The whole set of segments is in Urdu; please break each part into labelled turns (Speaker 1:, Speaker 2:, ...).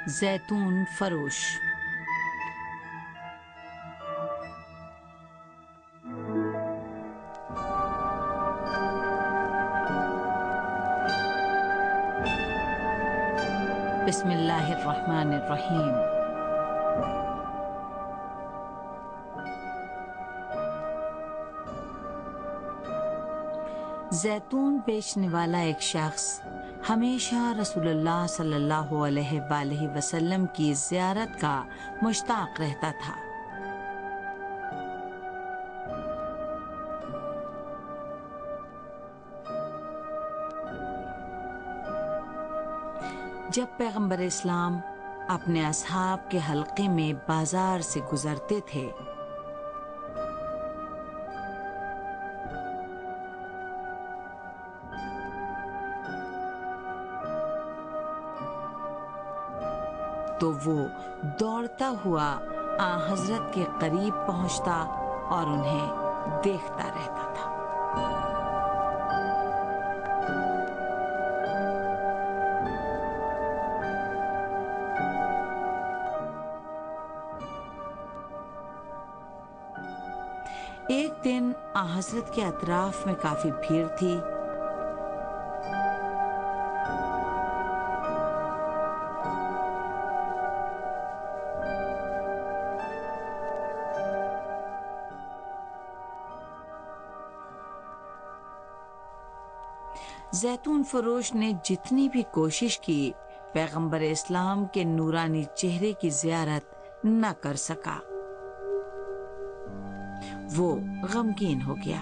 Speaker 1: زیتون فروش. بسم اللہ الرحمن الرحیم. زیتون بیچنے والا ایک شخص ہمیشہ رسول اللہ صلی اللہ علیہ وآلہ وسلم کی زیارت کا مشتاق رہتا تھا. جب پیغمبر اسلام اپنے اصحاب کے حلقے میں بازار سے گزرتے تھے تو وہ دوڑتا ہوا آن حضرت کے قریب پہنچتا اور انہیں دیکھتا رہتا تھا. ایک دن آن حضرت کے اطراف میں کافی بھیڑ تھی. زیتون فروش نے جتنی بھی کوشش کی پیغمبر اسلام کے نورانی چہرے کی زیارت نہ کر سکا. وہ غمگین ہو گیا.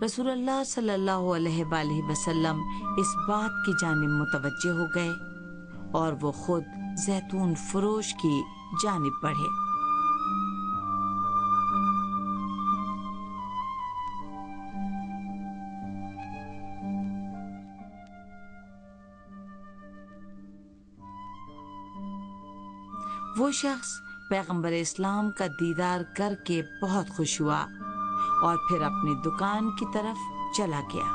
Speaker 1: رسول اللہ صلی اللہ علیہ وآلہ وسلم اس بات کی جانب متوجہ ہو گئے اور وہ خود زیتون فروش کی جانب بڑھے. وہ شخص پیغمبر اسلام کا دیدار کر کے بہت خوش ہوا اور پھر اپنی دکان کی طرف چلا گیا.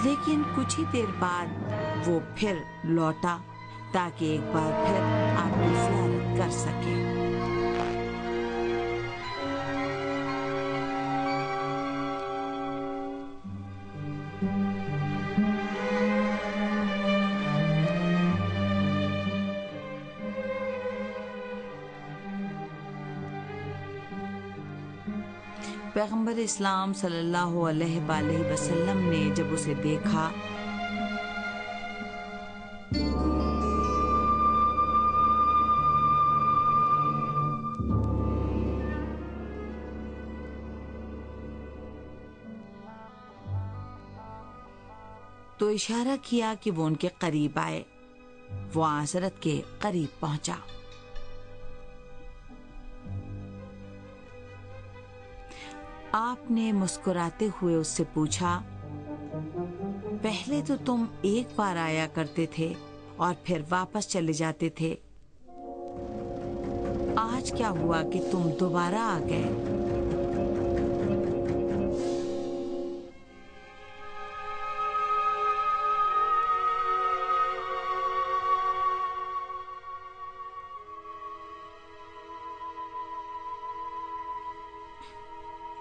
Speaker 1: لیکن کچھ ہی دیر بعد وہ پھر لوٹا تاکہ ایک بار پھر آپ کی زیارت کر سکے. پیغمبر اسلام صلی اللہ علیہ وآلہ وسلم نے جب اسے دیکھا تو اشارہ کیا کہ وہ ان کے قریب آئے. وہ حضرت کے قریب پہنچا. آپ نے مسکراتے ہوئے اس سے پوچھا، پہلے تو تم ایک بار آیا کرتے تھے اور پھر واپس چلے جاتے تھے، آج کیا ہوا کہ تم دوبارہ آ گئے؟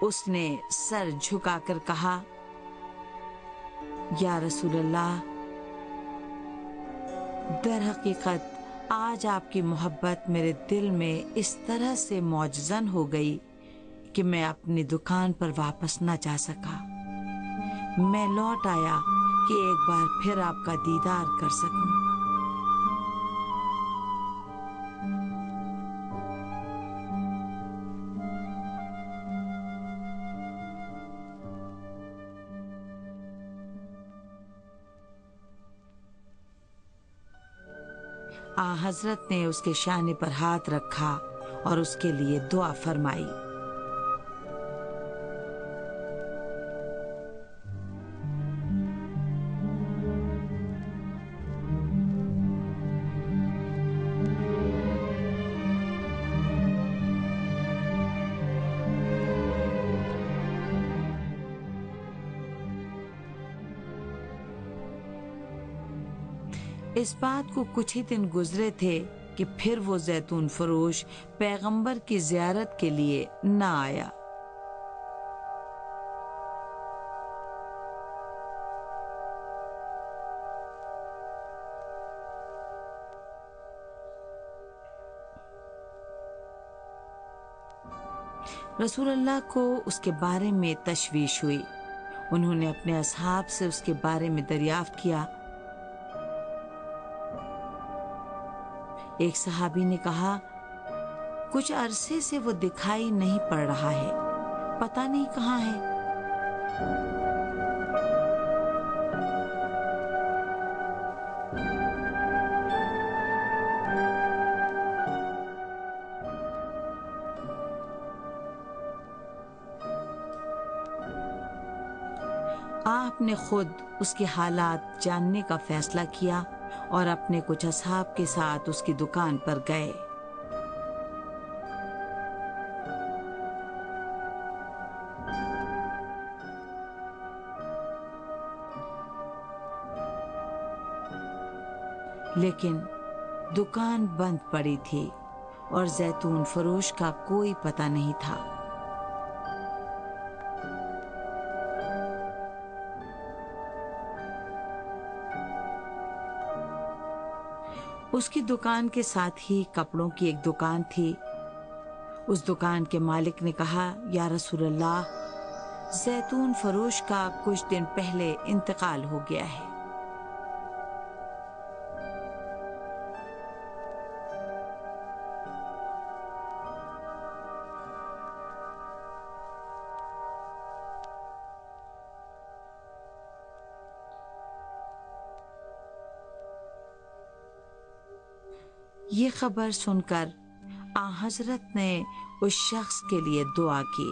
Speaker 1: اس نے سر جھکا کر کہا، یا رسول اللہ، در حقیقت آج آپ کی محبت میرے دل میں اس طرح سے معجزن ہو گئی کہ میں اپنی دکان پر واپس نہ جا سکا. میں لوٹ آیا کہ ایک بار پھر آپ کا دیدار کر سکوں. حضرت نے اس کے شانے پر ہاتھ رکھا اور اس کے لیے دعا فرمائی. اس بات کو کچھ ہی دن گزرے تھے کہ پھر وہ زیتون فروش پیغمبر کی زیارت کے لیے نہ آیا۔ رسول اللہ کو اس کے بارے میں تشویش ہوئی۔ انہوں نے اپنے اصحاب سے اس کے بارے میں دریافت کیا۔ ایک صحابی نے کہا، کچھ عرصے سے وہ دکھائی نہیں پڑ رہا ہے، پتہ نہیں کہاں ہے۔ آپ نے خود اس کے حالات جاننے کا فیصلہ کیا اور اپنے کچھ اصحاب کے ساتھ اس کی دکان پر گئے۔ لیکن دکان بند پڑی تھی اور زیتون فروش کا کوئی پتہ نہیں تھا۔ اس کی دکان کے ساتھ ہی کپڑوں کی ایک دکان تھی۔ اس دکان کے مالک نے کہا، یا رسول اللہ، زیتون فروش کا کچھ دن پہلے انتقال ہو گیا ہے۔ یہ خبر سن کر آن حضرت نے اس شخص کے لیے دعا کی۔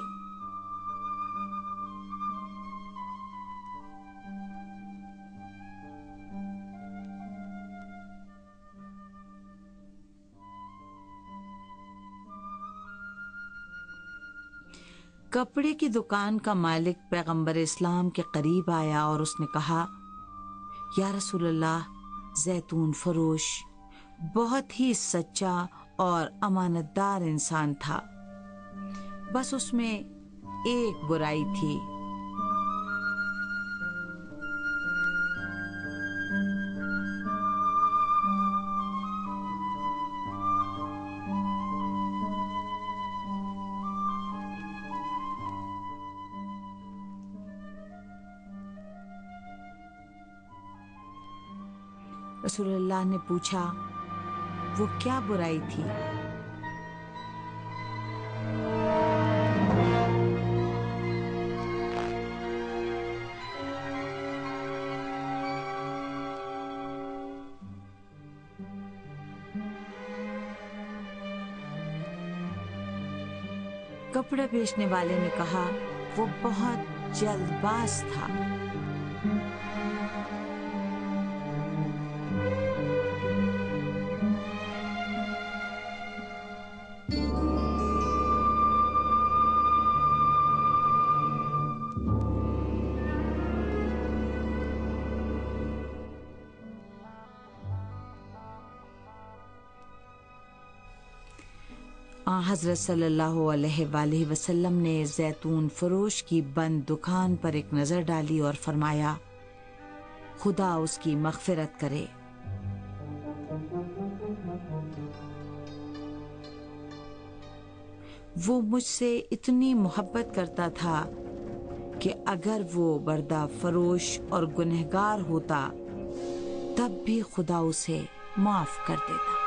Speaker 1: کپڑے کی دکان کا مالک پیغمبر اسلام کے قریب آیا اور اس نے کہا، یا رسول اللہ، زیتون فروش بہت ہی سچا اور امانت دار انسان تھا، بس اس میں ایک برائی تھی۔ رسول اللہ نے پوچھا، وہ کیا برائی تھی؟ کپڑے بیچنے والے نے کہا، وہ بہت جلد باز تھا۔ حضرت صلی اللہ علیہ وآلہ وسلم نے زیتون فروش کی بند دکان پر ایک نظر ڈالی اور فرمایا، خدا اس کی مغفرت کرے۔ وہ مجھ سے اتنی محبت کرتا تھا کہ اگر وہ بردہ فروش اور گنہگار ہوتا تب بھی خدا اسے معاف کر دیتا۔